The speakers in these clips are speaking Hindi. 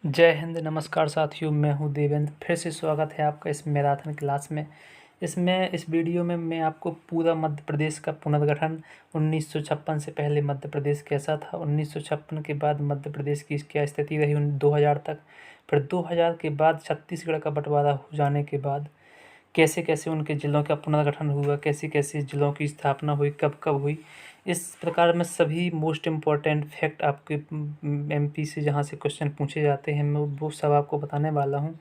जय हिंद। नमस्कार साथियों, मैं हूं देवेंद्र। फिर से स्वागत है आपका इस मैराथन क्लास में। इस वीडियो में मैं आपको पूरा मध्य प्रदेश का पुनर्गठन 1956 से पहले मध्य प्रदेश कैसा था, 1956 के बाद मध्य प्रदेश की क्या स्थिति रही 2000 तक, फिर 2000 के बाद छत्तीसगढ़ का बंटवारा हो जाने के बाद कैसे कैसे उनके ज़िलों का पुनर्गठन हुआ, कैसे कैसे ज़िलों की स्थापना हुई, कब कब हुई। इस प्रकार में सभी मोस्ट इम्पॉर्टेंट फैक्ट आपके एमपी से जहाँ से क्वेश्चन पूछे जाते हैं मैं वो सब आपको बताने वाला हूँ।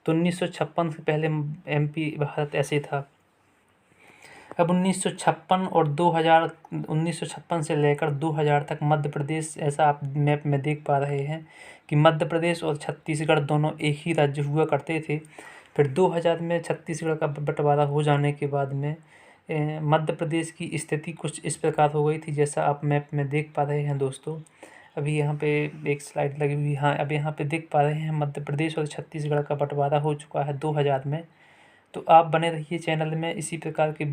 तो 1956 से पहले एमपी भारत ऐसे था। अब 1956 और 2000, 1956 से लेकर 2000 तक मध्य प्रदेश, ऐसा आप मैप में देख पा रहे हैं कि मध्य प्रदेश और छत्तीसगढ़ दोनों एक ही राज्य हुआ करते थे। फिर 2000 में छत्तीसगढ़ का बंटवारा हो जाने के बाद में मध्य प्रदेश की स्थिति कुछ इस प्रकार हो गई थी, जैसा आप मैप में देख पा रहे हैं दोस्तों। अभी यहाँ पे एक स्लाइड लगी हुई, हाँ, अब यहाँ पे देख पा रहे हैं मध्य प्रदेश और छत्तीसगढ़ का बंटवारा हो चुका है 2000 में। तो आप बने रहिए चैनल में, इसी प्रकार के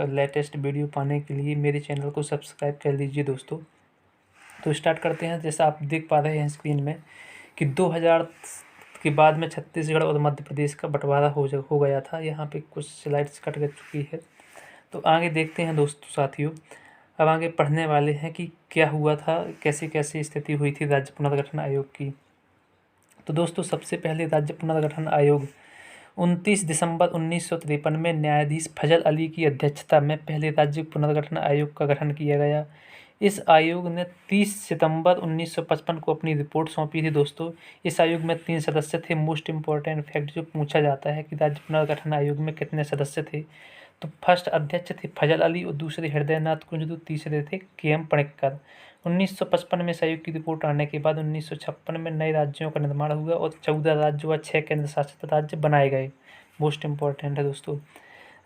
लेटेस्ट वीडियो पाने के लिए मेरे चैनल को सब्सक्राइब कर लीजिए दोस्तों। तो स्टार्ट करते हैं। जैसा आप देख पा रहे हैं स्क्रीन में कि 2000 के बाद में छत्तीसगढ़ और मध्य प्रदेश का बंटवारा हो गया था। यहाँ पे कुछ स्लाइड्स कट चुकी है, तो आगे देखते हैं दोस्तों साथियों। अब आगे पढ़ने वाले हैं कि क्या हुआ था, कैसे कैसे स्थिति हुई थी राज्य पुनर्गठन आयोग की। तो दोस्तों सबसे पहले राज्य पुनर्गठन आयोग 29 दिसंबर 1953 में न्यायाधीश फजल अली की अध्यक्षता में पहले राज्य पुनर्गठन आयोग का गठन किया गया। इस आयोग ने 30 सितंबर 1955 को अपनी रिपोर्ट सौंपी थी दोस्तों। इस आयोग में 3 सदस्य थे। मोस्ट इम्पॉर्टेंट फैक्ट जो पूछा जाता है कि राज्य पुनर्गठन आयोग में कितने सदस्य थे, तो फर्स्ट अध्यक्ष थे फजल अली और दूसरे हृदयनाथ कुंजरू, तीसरे थे के.एम. पणिक्कर। 1955 में इस आयोग की रिपोर्ट आने के बाद 1956 में नए राज्यों का निर्माण हुआ और 14 राज्य व 6 केंद्र शासित राज्य बनाए गए। मोस्ट इम्पॉर्टेंट है दोस्तों।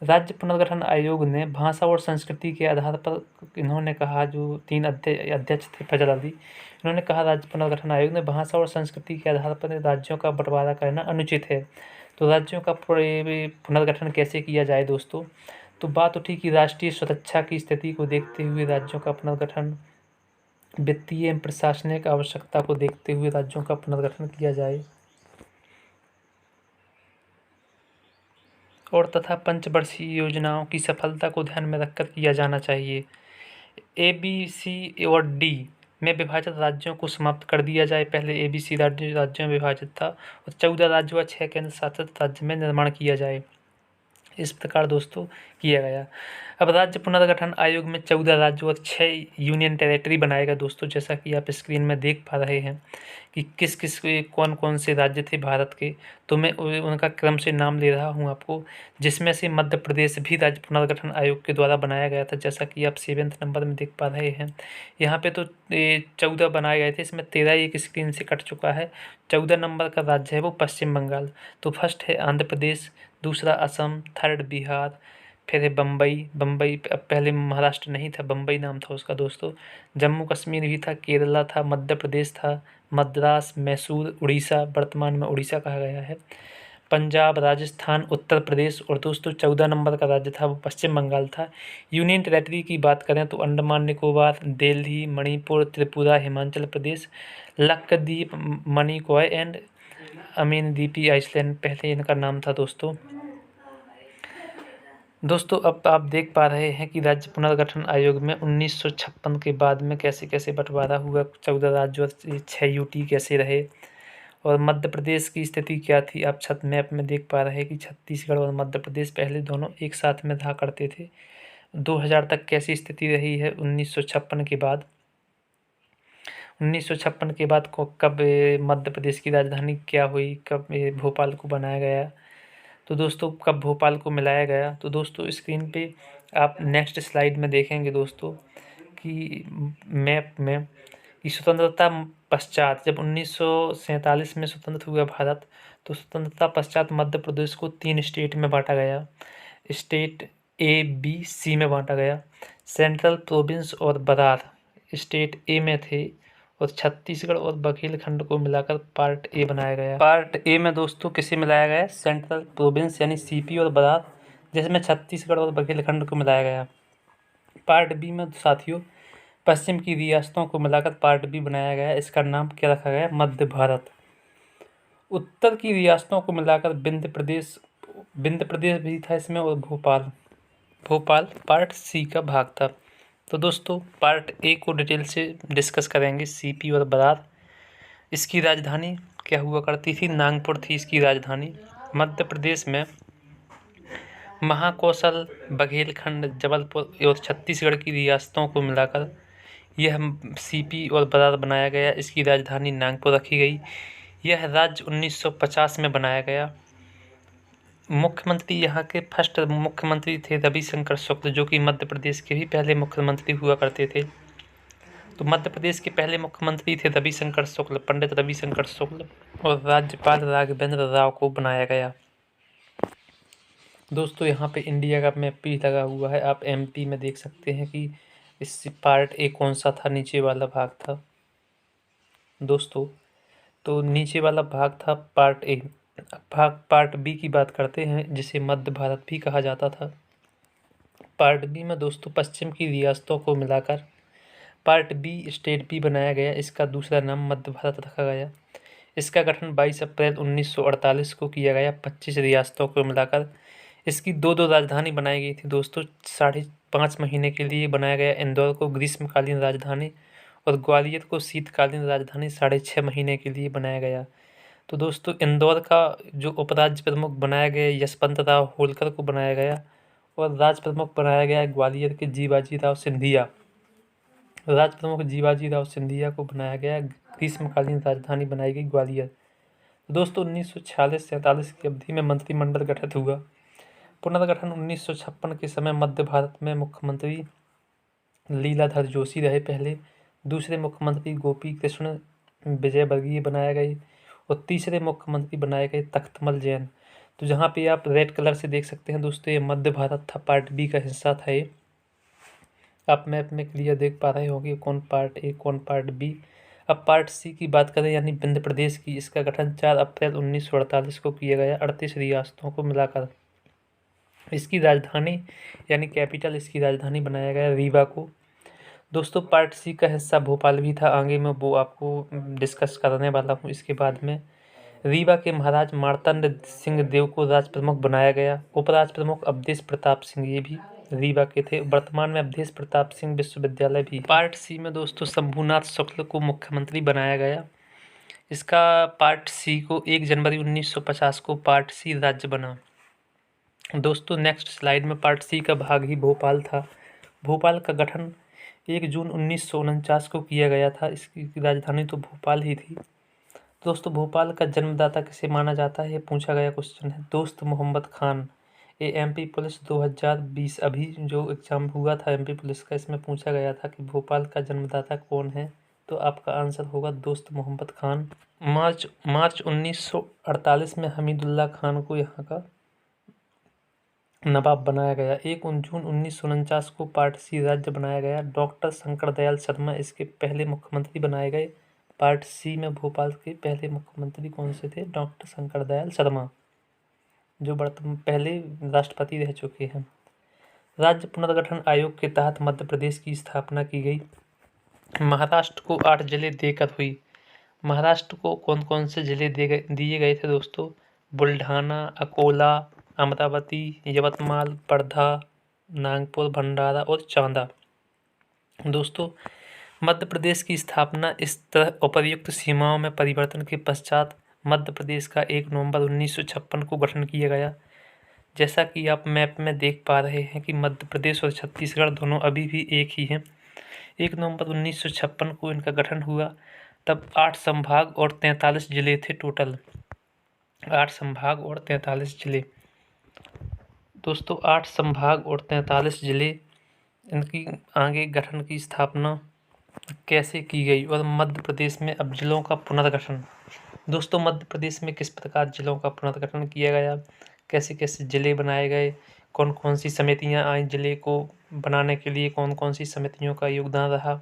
राज्य पुनर्गठन आयोग ने भाषा और संस्कृति के आधार पर, इन्होंने कहा, जो 3 अध्यक्ष थे फजल अली, इन्होंने कहा राज्य पुनर्गठन आयोग ने भाषा और संस्कृति के आधार पर राज्यों का बंटवारा करना अनुचित है। तो राज्यों का पुनर्गठन कैसे किया जाए दोस्तों, तो बात उठी कि राष्ट्रीय सुरक्षा की स्थिति को देखते हुए राज्यों का पुनर्गठन, वित्तीय एवं प्रशासनिक आवश्यकता को देखते हुए राज्यों का पुनर्गठन किया जाए और तथा पंचवर्षीय योजनाओं की सफलता को ध्यान में रखकर किया जाना चाहिए। ए, बी, सी और डी में विभाजित राज्यों को समाप्त कर दिया जाए। पहले ए, बी, सी राज्यों में विभाजित था और 14 राज्य व 6 केंद्र शासित राज्य में निर्माण किया जाए। इस प्रकार दोस्तों किया गया। अब राज्य पुनर्गठन आयोग में 14 राज्य और 6 यूनियन टेरिटरी बनाएगा दोस्तों। जैसा कि आप स्क्रीन में देख पा रहे हैं कि किस किस कौन कौन से राज्य थे भारत के, तो मैं उनका क्रम से नाम ले रहा हूं आपको, जिसमें से मध्य प्रदेश भी राज्य पुनर्गठन आयोग के द्वारा बनाया गया था। जैसा कि आप 7वें नंबर में देख पा रहे हैं। यहाँ पे तो 14 बनाए गए थे, इसमें 13 एक स्क्रीन से कट चुका है। 14 नंबर का राज्य है वो पश्चिम बंगाल। तो फर्स्ट है आंध्र प्रदेश, दूसरा असम, थर्ड बिहार, फिर है बम्बई। अब पहले महाराष्ट्र नहीं था, बम्बई नाम था उसका दोस्तों। जम्मू कश्मीर भी था, केरला था, मध्य प्रदेश था, मद्रास, मैसूर, उड़ीसा, वर्तमान में उड़ीसा कहा गया है, पंजाब, राजस्थान, उत्तर प्रदेश और दोस्तों 14 नंबर का राज्य था वो पश्चिम बंगाल था। यूनियन टेरेटरी की बात करें तो अंडमान निकोबार, दिल्ली, मणिपुर, त्रिपुरा, हिमाचल प्रदेश, लक्षद्वीप, मणिकॉय एंड अमीनदीपी आइसलैंड पहले इनका नाम था दोस्तों। अब आप देख पा रहे हैं कि राज्य पुनर्गठन आयोग में 1956 के बाद में कैसे कैसे बंटवारा हुआ, 14 राज्य और 6 यूटी कैसे रहे और मध्य प्रदेश की स्थिति क्या थी। आप मैप में देख पा रहे हैं कि छत्तीसगढ़ और मध्य प्रदेश पहले दोनों एक साथ में रहा करते थे। 2000 तक कैसी स्थिति रही है 1956 के बाद। 1956 के बाद कब मध्य प्रदेश की राजधानी क्या हुई, कब भोपाल को बनाया गया, तो दोस्तों कब भोपाल को मिलाया गया। तो दोस्तों स्क्रीन पे आप नेक्स्ट स्लाइड में देखेंगे दोस्तों कि मैप में कि स्वतंत्रता पश्चात, जब 1947 में स्वतंत्र हुआ भारत, तो स्वतंत्रता पश्चात मध्य प्रदेश को 3 स्टेट में बांटा गया। स्टेट ए, बी, सी में बांटा गया। सेंट्रल प्रोविंस और बरार स्टेट ए में थे और छत्तीसगढ़ और बघेलखंड को मिलाकर पार्ट ए बनाया गया। पार्ट ए में दोस्तों किसे मिलाया गया, सेंट्रल प्रोविंस यानी सीपी और बरार, जिसमें छत्तीसगढ़ और बघेलखंड को मिलाया गया। पार्ट बी में साथियों पश्चिम की रियासतों को मिलाकर पार्ट बी बनाया गया। इसका नाम क्या रखा गया, मध्य भारत। उत्तर की रियासतों को मिलाकर विंध्य प्रदेश भी था इसमें, और भोपाल पार्ट सी का भाग था। तो दोस्तों पार्ट ए को डिटेल से डिस्कस करेंगे। सीपी और बरार, इसकी राजधानी क्या हुआ करती थी? नागपुर थी इसकी राजधानी। मध्य प्रदेश में महाकौशल, बघेलखंड, जबलपुर और छत्तीसगढ़ की रियासतों को मिलाकर यह सीपी और बरार बनाया गया। इसकी राजधानी नागपुर रखी गई। यह राज्य 1950 में बनाया गया। मुख्यमंत्री यहाँ के फर्स्ट मुख्यमंत्री थे रविशंकर शुक्ल, जो कि मध्य प्रदेश के भी पहले मुख्यमंत्री हुआ करते थे। तो मध्य प्रदेश के पहले मुख्यमंत्री थे रविशंकर शुक्ल, पंडित रविशंकर शुक्ल, और राज्यपाल राघवेंद्र राव को बनाया गया। दोस्तों यहाँ पे इंडिया का मैप भी लगा हुआ है, आप एमपी में देख सकते हैं कि इस पार्ट ए कौन सा था, नीचे वाला भाग था दोस्तों। तो नीचे वाला भाग था पार्ट ए। पार्ट बी की बात करते हैं, जिसे मध्य भारत भी कहा जाता था। पार्ट बी में दोस्तों पश्चिम की रियासतों को मिलाकर पार्ट बी स्टेट बी बनाया गया। इसका दूसरा नाम मध्य भारत रखा गया। इसका गठन 22 अप्रैल 1948 को किया गया, 25 रियासतों को मिलाकर। इसकी दो राजधानी बनाई गई थी दोस्तों। 5.5 महीने के लिए बनाया गया। इंदौर को ग्रीष्मकालीन राजधानी और ग्वालियर को शीतकालीन राजधानी 6.5 महीने के लिए बनाया गया। तो दोस्तों इंदौर का जो उपराज्य प्रमुख बनाया गया यशवंत राव होलकर को बनाया गया, और राज्य प्रमुख बनाया गया ग्वालियर के जीवाजी राव सिंधिया। राज्य प्रमुख जीवाजी राव सिंधिया को बनाया गया। ग्रीष्मकालीन राजधानी बनाई गई ग्वालियर। दोस्तों 1946-47 की अवधि में मंत्रिमंडल गठित हुआ। पुनर्गठन 1956 के समय मध्य भारत में मुख्यमंत्री लीलाधर जोशी रहे पहले। दूसरे मुख्यमंत्री गोपी कृष्ण विजयवर्गीय बनाए गए, और तीसरे मुख्यमंत्री बनाए गए तख्तमल जैन। तो जहाँ पे आप रेड कलर से देख सकते हैं दोस्तों, ये मध्य भारत था, पार्ट बी का हिस्सा था ये। आप मैप में क्लियर देख पा रहे होंगे कौन पार्ट ए कौन पार्ट बी। अब पार्ट सी की बात करें, यानी विंध्य प्रदेश की। इसका गठन 4 अप्रैल 1948 को किया गया, 38 रियासतों को मिलाकर। इसकी राजधानी यानी कैपिटल, इसकी राजधानी बनाया गया रीवा को। दोस्तों पार्ट सी का हिस्सा भोपाल भी था, आगे मैं वो आपको डिस्कस करने वाला हूँ इसके बाद में। रीवा के महाराज मार्तंड सिंह देव को राज प्रमुख बनाया गया। उपराज प्रमुख अवधेश प्रताप सिंह, ये भी रीवा के थे। वर्तमान में अवधेश प्रताप सिंह विश्वविद्यालय भी। पार्ट सी में दोस्तों शंभूनाथ शुक्ल को मुख्यमंत्री बनाया गया। इसका पार्ट सी को 1 जनवरी 1950 को पार्ट सी राज्य बना। दोस्तों नेक्स्ट स्लाइड में पार्ट सी का भाग ही भोपाल था। भोपाल का गठन 1 जून 1949 को किया गया था। इसकी राजधानी तो भोपाल ही थी। दोस्तों भोपाल का जन्मदाता किसे माना जाता है, ये पूछा गया क्वेश्चन है। दोस्त मोहम्मद खान। ये एमपी पुलिस 2020 अभी जो एग्जाम हुआ था एमपी पुलिस का, इसमें पूछा गया था कि भोपाल का जन्मदाता कौन है, तो आपका आंसर होगा दोस्त मोहम्मद खान। मार्च 1948 में हमीदुल्ला खान को यहाँ का नवाब बनाया गया। 1 जून 1949 को पार्ट सी राज्य बनाया गया। डॉक्टर शंकर दयाल शर्मा इसके पहले मुख्यमंत्री बनाए गए। पार्ट सी में भोपाल के पहले मुख्यमंत्री कौन से थे? डॉक्टर शंकर दयाल शर्मा, जो पहले राष्ट्रपति रह चुके हैं। राज्य पुनर्गठन आयोग के तहत मध्य प्रदेश की स्थापना की गई। महाराष्ट्र को 8 जिले देकर हुई। महाराष्ट्र को कौन कौन से जिले दिए गए थे दोस्तों? बुल्ढाना, अकोला, अमरावती, यवतमाल, वर्धा, नागपुर, भंडारा और चांदा। दोस्तों मध्य प्रदेश की स्थापना इस तरह उपर्युक्त सीमाओं में परिवर्तन के पश्चात मध्य प्रदेश का 1 नवंबर 1956 को गठन किया गया। जैसा कि आप मैप में देख पा रहे हैं कि मध्य प्रदेश और छत्तीसगढ़ दोनों अभी भी एक ही हैं। 1 नवंबर 1956 को इनका गठन हुआ। तब 8 संभाग और 43 जिले थे टोटल। 8 संभाग और 43 जिले। दोस्तों 8 संभाग और 43 जिले, इनकी आगे गठन की स्थापना कैसे की गई, और मध्य प्रदेश में अब जिलों का पुनर्गठन। दोस्तों मध्य प्रदेश में किस प्रकार जिलों का पुनर्गठन किया गया, कैसे कैसे जिले बनाए गए, कौन कौन सी समितियां आई जिले को बनाने के लिए, कौन कौन सी समितियों का योगदान रहा।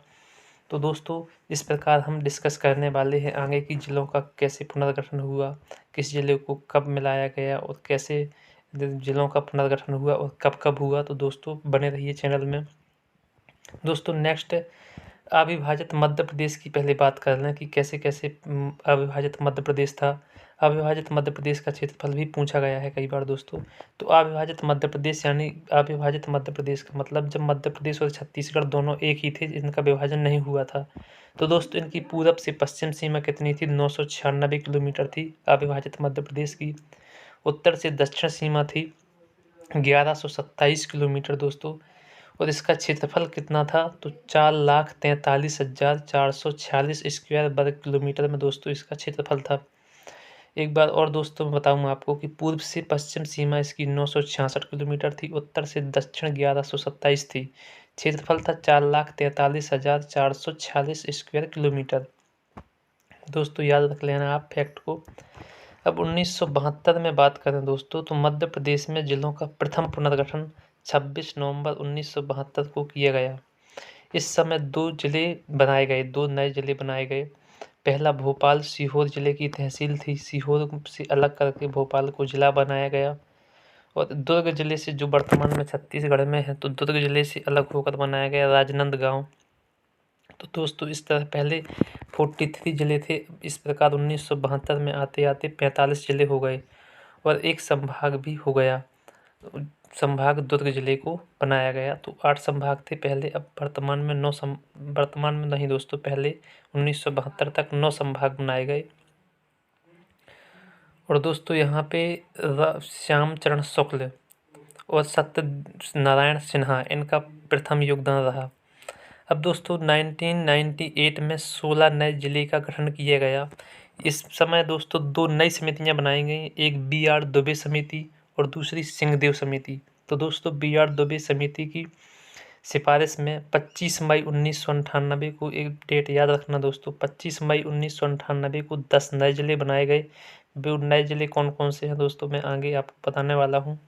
तो दोस्तों इस प्रकार हम डिस्कस करने वाले हैं आगे की जिलों का कैसे पुनर्गठन हुआ, किस जिले को कब मिलाया गया, और कैसे जिलों का पुनर्गठन हुआ और कब कब हुआ। तो दोस्तों बने रहिए चैनल में। दोस्तों नेक्स्ट अविभाजित मध्य प्रदेश की पहले बात कर लें कि कैसे कैसे अविभाजित मध्य प्रदेश था। अविभाजित मध्य प्रदेश का क्षेत्रफल भी पूछा गया है कई बार दोस्तों। तो अविभाजित मध्य प्रदेश यानी अविभाजित मध्य प्रदेश का मतलब जब मध्य प्रदेश और छत्तीसगढ़ दोनों एक ही थे, इनका विभाजन नहीं हुआ था। तो दोस्तों इनकी पूरब से पश्चिम सीमा कितनी थी? 996 किलोमीटर थी अविभाजित मध्य प्रदेश की। उत्तर से दक्षिण सीमा थी 1127 किलोमीटर दोस्तों। और इसका क्षेत्रफल कितना था? तो 4,43,446 स्क्वायर वर्ग किलोमीटर में दोस्तों इसका क्षेत्रफल था। एक बार और दोस्तों मैं बताऊँ आपको कि पूर्व से पश्चिम सीमा इसकी 966 किलोमीटर थी, उत्तर से दक्षिण 1127 थी। क्षेत्रफल था 4,43,446 स्क्वायर किलोमीटर। दोस्तों याद रख लेना आप फैक्ट को। अब 1972 में बात करें दोस्तों, तो मध्य प्रदेश में जिलों का प्रथम पुनर्गठन 26 नवंबर 1972 को किया गया। इस समय दो नए जिले बनाए गए। पहला भोपाल सीहोर जिले की तहसील थी, सीहोर से अलग करके भोपाल को जिला बनाया गया। और दुर्ग जिले से, जो वर्तमान में छत्तीसगढ़ में है, तो दुर्ग जिले से अलग होकर बनाया गया राजनांदगांव। तो दोस्तों इस तरह पहले 43 जिले थे। इस प्रकार 1972 में आते आते 45 जिले हो गए और एक संभाग भी हो गया। संभाग दुर्ग जिले को बनाया गया। तो 8 संभाग थे पहले, अब वर्तमान में वर्तमान में नहीं दोस्तों, पहले 1972 तक 9 संभाग बनाए गए। और दोस्तों यहाँ पे श्याम चरण शुक्ल और सत्यनारायण सिन्हा, इनका प्रथम योगदान रहा। अब दोस्तों 1998 में 16 नए जिले का गठन किया गया। इस समय दोस्तों 2 नई समितियां बनाई गई, एक BR दुबे समिति और दूसरी सिंहदेव समिति। तो दोस्तों BR दुबे समिति की सिफारिश में 25 मई 1998 को, एक डेट याद रखना दोस्तों, 25 मई 1998 को 10 नए जिले बनाए गए। वो नए जिले कौन कौन से हैं दोस्तों मैं आगे आपको बताने वाला हूँ।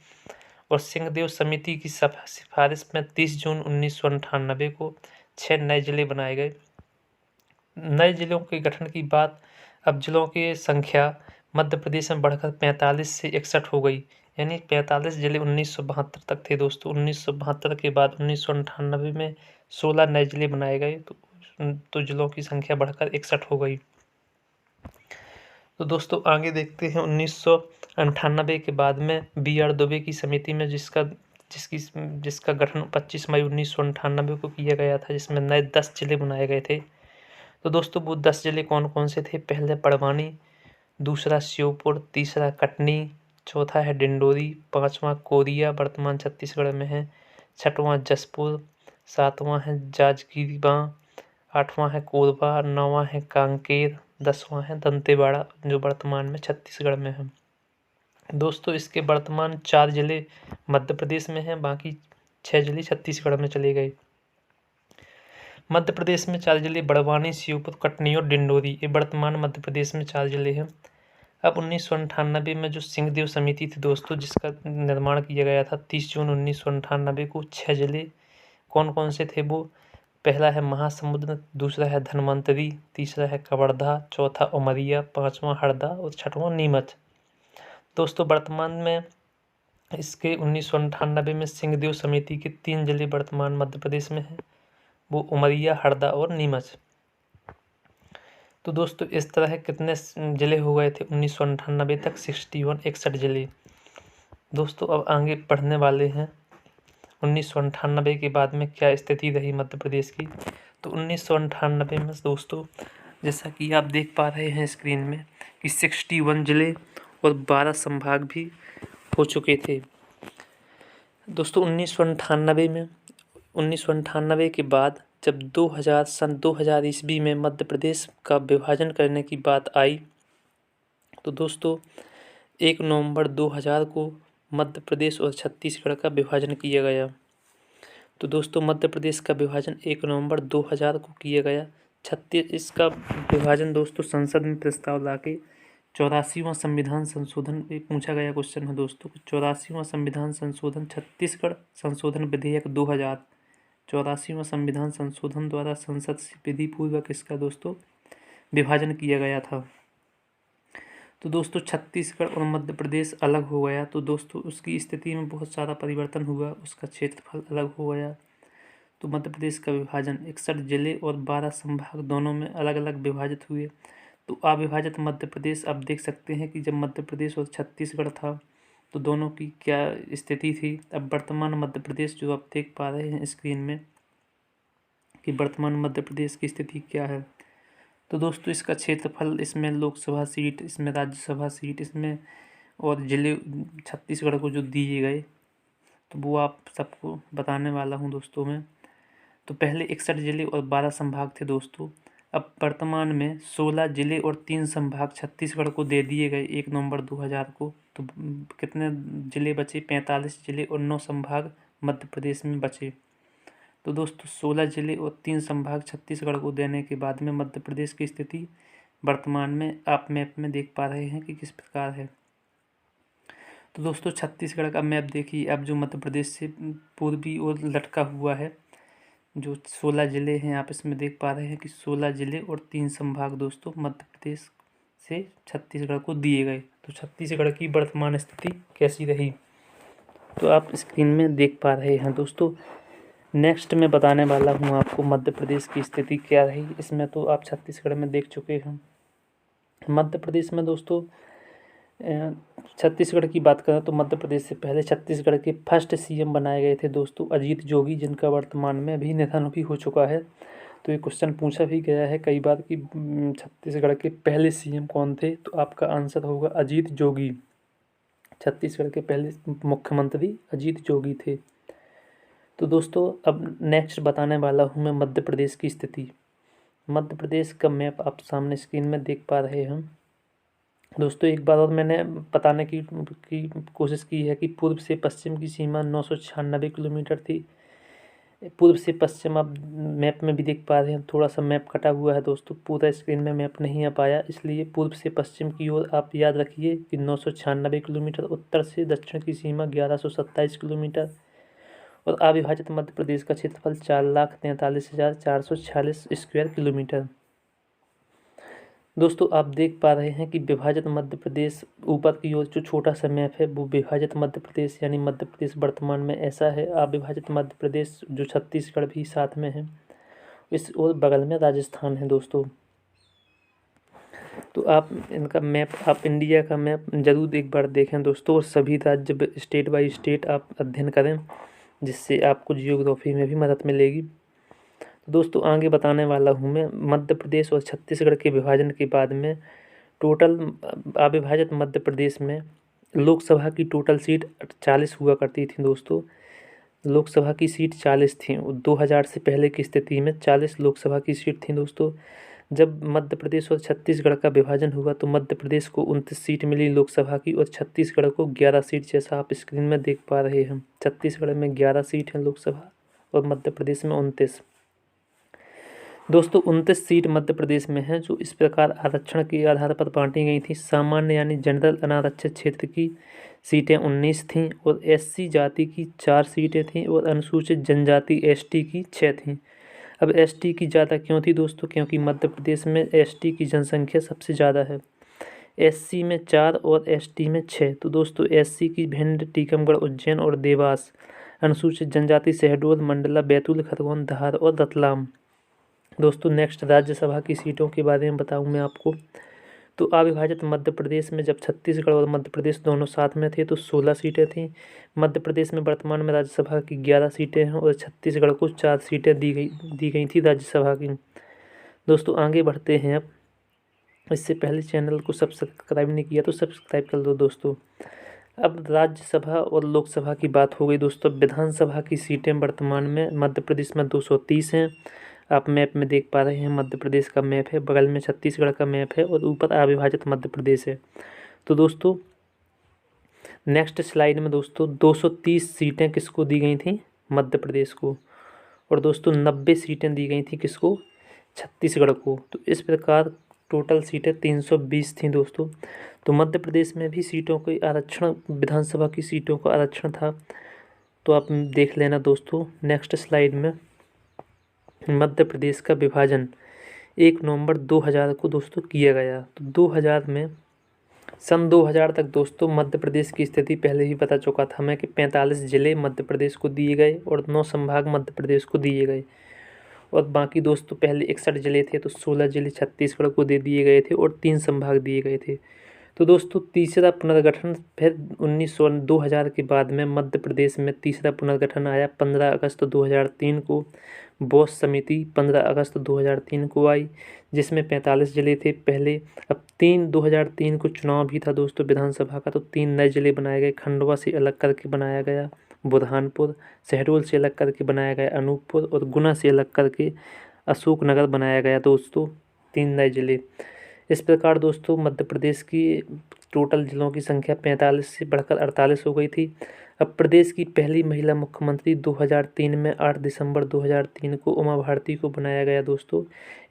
और सिंहदेव समिति की सिफारिश में 30 जून 1998 को 6 नए जिले बनाए गए। नए जिलों के गठन की बात, अब जिलों की संख्या मध्य प्रदेश में बढ़कर 45 से 61 हो गई, यानी 45 जिले 1972 तक थे दोस्तों। 1972 के बाद 1998 में 16 नए जिले बनाए गए, तो जिलों की संख्या बढ़कर 61 हो गई। तो दोस्तों आगे देखते हैं 1998 के बाद में BR दुबे की समिति में जिसका गठन 25 मई 1998 को किया गया था, जिसमें नए 10 जिले बनाए गए थे। तो दोस्तों वो 10 जिले कौन कौन से थे? पहले बड़वानी, दूसरा श्योपुर, तीसरा कटनी, चौथा है डिंडोरी, पांचवा कोरिया वर्तमान छत्तीसगढ़ में है, छठवां जसपुर, सातवां है जांजगीर, आठवां है कोरबा, नौवां है कांकेर, 10वां है दंतेवाड़ा जो वर्तमान में छत्तीसगढ़ में है। दोस्तों इसके वर्तमान 4 जिले मध्य प्रदेश में हैं, बाकी 6 जिले छत्तीसगढ़ में चले गए। मध्य प्रदेश में 4 जिले बड़वानी, श्योपुर, कटनी और डिंडोरी, ये वर्तमान मध्य प्रदेश में 4 जिले हैं। अब 1998 में जो सिंहदेव समिति थी दोस्तों, जिसका निर्माण किया गया था 30 जून 1998 को, 6 जिले कौन कौन से थे वो? पहला है महासमुंद, दूसरा है धनवंतरी, तीसरा है कवर्धा, चौथा उमरिया, पांचवा हरदा और छठवां नीमच। दोस्तों वर्तमान में इसके 1998 में सिंहदेव समिति के 3 जिले वर्तमान मध्य प्रदेश में हैं, वो उमरिया, हरदा और नीमच। तो दोस्तों इस तरह कितने जिले हो गए थे 1998 तक? 61 जिले। दोस्तों अब आगे पढ़ने वाले हैं 1998 के बाद में क्या स्थिति रही मध्य प्रदेश की। तो 1998 में दोस्तों जैसा कि आप देख पा रहे हैं स्क्रीन में कि 61 जिले और 12 संभाग भी हो चुके थे। दोस्तों 1998 के बाद जब 2000 ईस्वी में मध्य प्रदेश का विभाजन करने की बात आई, तो दोस्तों 1 नवंबर 2000 को मध्य प्रदेश और छत्तीसगढ़ का विभाजन किया गया। तो दोस्तों मध्य प्रदेश का विभाजन 1 नवंबर 2000 को किया गया। इसका विभाजन दोस्तों संसद में प्रस्ताव लाके 84वां संविधान संशोधन, एक पूछा गया क्वेश्चन है दोस्तों, 84वां संविधान संशोधन छत्तीसगढ़ संशोधन विधेयक 2000, 84वां संविधान संशोधन द्वारा संसद से विधि पूर्वक इसका दोस्तों विभाजन किया गया था। तो दोस्तों छत्तीसगढ़ और मध्य प्रदेश अलग हो गया, तो दोस्तों उसकी स्थिति में बहुत सारा परिवर्तन हुआ, उसका क्षेत्रफल अलग हो गया। तो मध्य प्रदेश का विभाजन 61 जिले और 12 संभाग दोनों में अलग अलग विभाजित हुए। तो अविभाजित मध्य प्रदेश, आप देख सकते हैं कि जब मध्य प्रदेश और छत्तीसगढ़ था तो दोनों की क्या स्थिति थी। अब वर्तमान मध्य प्रदेश जो आप देख पा रहे हैं स्क्रीन में कि वर्तमान मध्य प्रदेश की स्थिति क्या है। तो दोस्तों इसका क्षेत्रफल, इसमें लोकसभा सीट, इसमें राज्यसभा सीट, इसमें और जिले छत्तीसगढ़ को जो दिए गए तो वो आप सबको बताने वाला हूँ दोस्तों मैं। तो पहले 61 जिले और 12 संभाग थे दोस्तों। अब वर्तमान में 16 जिले और 3 संभाग छत्तीसगढ़ को दे दिए गए 1 नवंबर 2000 को। तो कितने जिले बचे? 45 जिले और 9 संभाग मध्य प्रदेश में बचे। तो दोस्तों 16 जिले और 3 संभाग छत्तीसगढ़ को देने के बाद में मध्य प्रदेश की स्थिति वर्तमान में आप मैप में देख पा रहे हैं कि किस प्रकार है। तो दोस्तों छत्तीसगढ़ का मैप देखिए, अब जो मध्य प्रदेश से पूर्वी ओर लटका हुआ है, जो 16 ज़िले हैं आप इसमें देख पा रहे हैं कि 16 ज़िले और 3 संभाग दोस्तों मध्य प्रदेश से छत्तीसगढ़ को दिए गए। तो छत्तीसगढ़ की वर्तमान स्थिति कैसी रही तो आप स्क्रीन में देख पा रहे हैं दोस्तों। नेक्स्ट मैं बताने वाला हूं आपको मध्य प्रदेश की स्थिति क्या रही। इसमें तो आप छत्तीसगढ़ में देख चुके हैं। मध्य प्रदेश में दोस्तों छत्तीसगढ़ की बात करें तो मध्य प्रदेश से पहले छत्तीसगढ़ के फर्स्ट सीएम बनाए गए थे दोस्तों अजीत जोगी, जिनका वर्तमान में भी निधन भी हो चुका है। तो ये क्वेश्चन पूछा भी गया है कई बार कि छत्तीसगढ़ के पहले सीएम कौन थे, तो आपका आंसर होगा अजीत जोगी। छत्तीसगढ़ के पहले मुख्यमंत्री अजीत जोगी थे। तो दोस्तों अब नेक्स्ट बताने वाला हूँ मैं मध्य प्रदेश की स्थिति। मध्य प्रदेश का मैप आप सामने स्क्रीन में देख पा रहे हैं दोस्तों। एक बार और मैंने बताने की कोशिश की है कि पूर्व से पश्चिम की सीमा 996 किलोमीटर थी। पूर्व से पश्चिम आप मैप में भी देख पा रहे हैं, थोड़ा सा मैप कटा हुआ है दोस्तों, पूरा स्क्रीन में मैप नहीं आ पाया, इसलिए पूर्व से पश्चिम की ओर आप याद रखिए कि 996 किलोमीटर। उत्तर से दक्षिण की सीमा 1127 किलोमीटर। और अविभाजित मध्य प्रदेश का क्षेत्रफल 4,43,446 स्क्वायर किलोमीटर। दोस्तों आप देख पा रहे हैं कि विभाजित मध्य प्रदेश ऊपर की ओर जो छोटा सा मैप है वो विभाजित मध्य प्रदेश यानी मध्य प्रदेश वर्तमान में ऐसा है। अविभाजित मध्य प्रदेश जो छत्तीसगढ़ भी साथ में है, इस और बगल में राजस्थान है दोस्तों। तो आप इनका मैप, आप इंडिया का मैप ज़रूर एक बार देखें दोस्तों, और सभी राज्य स्टेट बाय स्टेट आप अध्ययन करें, जिससे आपको जियोग्राफी में भी मदद मिलेगी। दोस्तों आगे बताने वाला हूँ मैं मध्य प्रदेश और छत्तीसगढ़ के विभाजन के बाद में टोटल अविभाजित मध्य प्रदेश में लोकसभा की टोटल सीट 40 हुआ करती थी दोस्तों। लोकसभा की सीट 40 थी। 2000 से पहले की स्थिति में 40 लोकसभा की सीट थी दोस्तों। जब मध्य प्रदेश और छत्तीसगढ़ का विभाजन हुआ तो मध्य प्रदेश को 29 सीट मिली लोकसभा की और छत्तीसगढ़ को 11 सीट, जैसा आप स्क्रीन में देख पा रहे हैं। छत्तीसगढ़ में 11 सीट हैं लोकसभा और मध्य प्रदेश में 29। दोस्तों 29 सीट मध्य प्रदेश में है, जो इस प्रकार आरक्षण के आधार पर बांटी गई थी। सामान्य यानी जनरल अनारक्षित क्षेत्र की सीटें 19 थीं और एससी जाति की 4 सीटें थीं और अनुसूचित जनजाति एसटी की 6 थीं। अब एसटी की ज़्यादा क्यों थी दोस्तों? क्योंकि मध्य प्रदेश में एसटी की जनसंख्या सबसे ज़्यादा है। एससी में 4 और एसटी में 6। तो दोस्तों एससी की भिंड, टीकमगढ़, उज्जैन और देवास। अनुसूचित जनजाति शहडोल, मंडला, बैतूल, खरगोन, धार और रतलाम। दोस्तों नेक्स्ट राज्यसभा की सीटों के बारे में बताऊं मैं आपको। तो अविभाजित मध्य प्रदेश में जब छत्तीसगढ़ और मध्य प्रदेश दोनों साथ में थे तो 16 सीटें थीं। मध्य प्रदेश में वर्तमान में राज्यसभा की 11 सीटें हैं और छत्तीसगढ़ को 4 सीटें दी गई थी राज्यसभा की। दोस्तों आगे बढ़ते हैं। अब इससे पहले चैनल को सब्सक्राइब नहीं किया तो सब्सक्राइब कर लो दोस्तों। अब राज्यसभा और लोकसभा की बात हो गई दोस्तों। विधानसभा की सीटें वर्तमान में मध्य प्रदेश में 230 हैं। आप मैप में देख पा रहे हैं मध्य प्रदेश का मैप है, बगल में छत्तीसगढ़ का मैप है और ऊपर अविभाजित मध्य प्रदेश है। तो दोस्तों नेक्स्ट स्लाइड में दोस्तों 230 सीटें किसको दी गई थी? मध्य प्रदेश को। और दोस्तों 90 सीटें दी गई थी किसको? छत्तीसगढ़ को। तो इस प्रकार टोटल सीटें 320 थी दोस्तों। तो मध्य प्रदेश में भी सीटों को आरक्षण, विधानसभा की सीटों का आरक्षण था। तो आप देख लेना दोस्तों। नेक्स्ट स्लाइड में मध्य प्रदेश का विभाजन 1 नवंबर 2000 को दोस्तों किया गया। तो 2000 में सन 2000 तक दोस्तों मध्य प्रदेश की स्थिति पहले ही बता चुका था मैं कि 45 जिले मध्य प्रदेश को दिए गए और 9 संभाग मध्य प्रदेश को दिए गए। और बाकी दोस्तों पहले 61 जिले थे तो 16 जिले छत्तीसगढ़ को दे दिए गए थे और 3 संभाग दिए गए थे। तो दोस्तों तीसरा पुनर्गठन फिर 2000 के बाद में मध्य प्रदेश में तीसरा पुनर्गठन आया 15 अगस्त 2003 को। बोस समिति 15 अगस्त 2003 को आई, जिसमें 45 जिले थे पहले। अब 2003 को चुनाव भी था दोस्तों विधानसभा का, तो 3 नए जिले बनाए गए। खंडवा से अलग करके बनाया गया बुरहानपुर, शहडोल से अलग करके बनाया गया अनूपपुर और गुना से अलग करके अशोकनगर बनाया गया दोस्तों, 3 नए जिले। इस प्रकार दोस्तों मध्य प्रदेश की टोटल जिलों की संख्या 45 से बढ़कर 48 हो गई थी। अब प्रदेश की पहली महिला मुख्यमंत्री 2003 में 8 दिसंबर 2003 को उमा भारती को बनाया गया दोस्तों।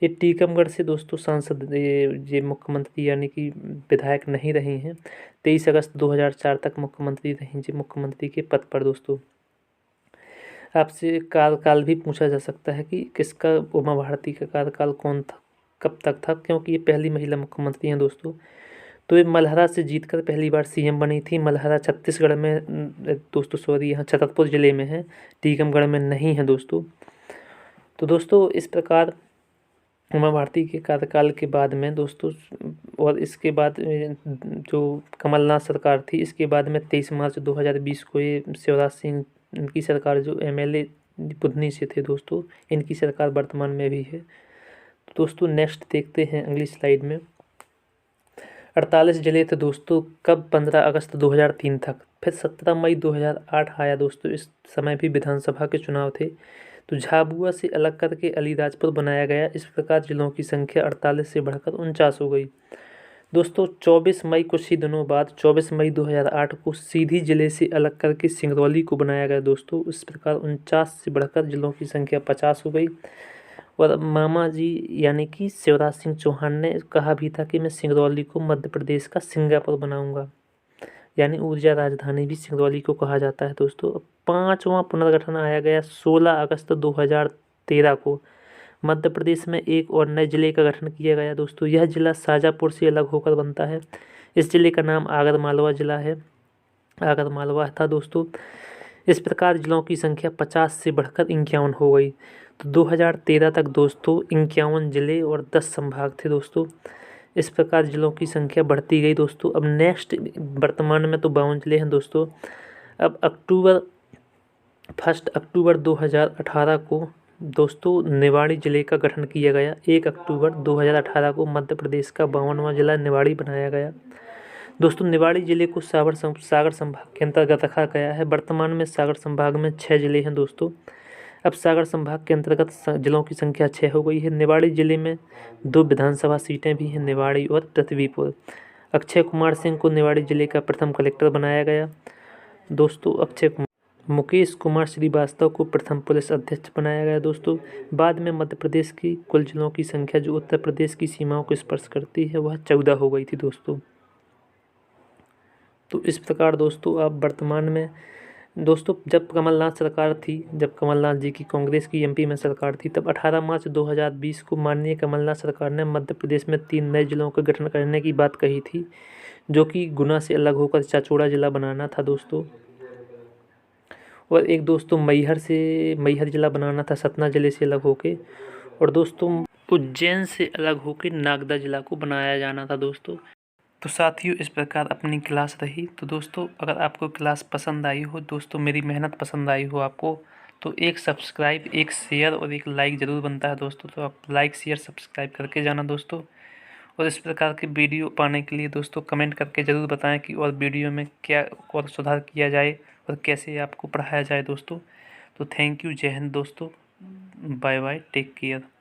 ये टीकमगढ़ से दोस्तों सांसद ये मुख्यमंत्री यानी कि विधायक नहीं रही हैं। 23 अगस्त 2004 तक मुख्यमंत्री रहीं जी मुख्यमंत्री के पद पर दोस्तों। आपसे कार्यकाल भी पूछा जा सकता है कि किसका उमा भारती का कार्यकाल कौन था, कब तक था, क्योंकि ये पहली महिला मुख्यमंत्री हैं दोस्तों। तो ये मल्हरा से जीतकर पहली बार सीएम बनी थी। मल्हरा छत्तीसगढ़ में दोस्तों, सॉरी यहाँ छतरपुर जिले में है, टीकमगढ़ में नहीं है दोस्तों। तो दोस्तों इस प्रकार उमा भारती के कार्यकाल के बाद में दोस्तों, और इसके बाद जो कमलनाथ सरकार थी, इसके बाद में 23 मार्च 2020 को ये शिवराज सिंह इनकी सरकार जो एमएलए बुधनी से थे दोस्तों, इनकी सरकार वर्तमान में भी है। तो दोस्तों नेक्स्ट देखते हैं अगली स्लाइड में। 48 जिले थे दोस्तों कब, 15 अगस्त 2003 तक। फिर 17 मई 2008 आया दोस्तों, इस समय भी विधानसभा के चुनाव थे। तो झाबुआ से अलग करके अलीराजपुर बनाया गया। इस प्रकार जिलों की संख्या 48 से बढ़कर 49 हो गई दोस्तों। 24 मई कुछ ही दिनों बाद 24 मई 2008 को सीधी जिले से अलग करके सिंगरौली को बनाया गया दोस्तों। इस प्रकार 49 से बढ़कर जिलों की संख्या 50 हो गई। और मामा जी यानी कि शिवराज सिंह चौहान ने कहा भी था कि मैं सिंगरौली को मध्य प्रदेश का सिंगापुर बनाऊंगा, यानी ऊर्जा राजधानी भी सिंगरौली को कहा जाता है दोस्तों। 5वां पुनर्गठन आया गया 16 अगस्त 2013 को। मध्य प्रदेश में एक और नए जिले का गठन किया गया दोस्तों। यह जिला शाजापुर से अलग होकर बनता है। इस जिले का नाम आगरमालवा जिला है, आगरमालवा था दोस्तों। इस प्रकार जिलों की संख्या 50 से बढ़कर 51 हो गई। तो 2013 तक दोस्तों 51 जिले और 10 संभाग थे दोस्तों। इस प्रकार जिलों की संख्या बढ़ती गई दोस्तों। अब नेक्स्ट वर्तमान में तो 52 जिले हैं दोस्तों। अब 1 अक्टूबर 2018 को दोस्तों निवाड़ी जिले का गठन किया गया। 1 अक्टूबर 2018 को मध्य प्रदेश का 52वां जिला निवाड़ी बनाया गया दोस्तों। निवाड़ी जिले को सागर संभाग के अंतर्गत रखा गया है। वर्तमान में सागर संभाग में 6 जिले हैं दोस्तों। अब सागर संभाग के अंतर्गत जिलों की संख्या 6 हो गई है। निवाड़ी जिले में 2 विधानसभा सीटें भी हैं, निवाड़ी और पृथ्वीपुर। अक्षय कुमार सिंह को निवाड़ी जिले का प्रथम कलेक्टर बनाया गया दोस्तों। मुकेश कुमार श्रीवास्तव को प्रथम पुलिस अध्यक्ष बनाया गया दोस्तों। बाद में मध्य प्रदेश की कुल जिलों की संख्या जो उत्तर प्रदेश की सीमाओं को स्पर्श करती है वह 14 हो गई थी दोस्तों। तो इस प्रकार दोस्तों आप वर्तमान में दोस्तों जब कमलनाथ सरकार थी, जब कमलनाथ जी की कांग्रेस की एमपी में सरकार थी, तब 18 मार्च 2020 को माननीय कमलनाथ सरकार ने मध्य प्रदेश में 3 नए जिलों का गठन करने की बात कही थी, जो कि गुना से अलग होकर चाचौड़ा जिला बनाना था दोस्तों। और एक दोस्तों मैहर जिला बनाना था सतना जिले से अलग होके। और दोस्तों उज्जैन से अलग होकर नागदा जिला को बनाया जाना था दोस्तों। तो साथियों इस प्रकार अपनी क्लास रही। तो दोस्तों अगर आपको क्लास पसंद आई हो दोस्तों, मेरी मेहनत पसंद आई हो आपको, तो एक सब्सक्राइब, एक शेयर और एक लाइक ज़रूर बनता है दोस्तों। तो आप लाइक शेयर सब्सक्राइब करके जाना दोस्तों। और इस प्रकार के वीडियो पाने के लिए दोस्तों कमेंट करके ज़रूर बताएं कि और वीडियो में क्या और सुधार किया जाए और कैसे आपको पढ़ाया जाए दोस्तों। तो थैंक यू, जय हिंद दोस्तों, बाय बाय, टेक केयर।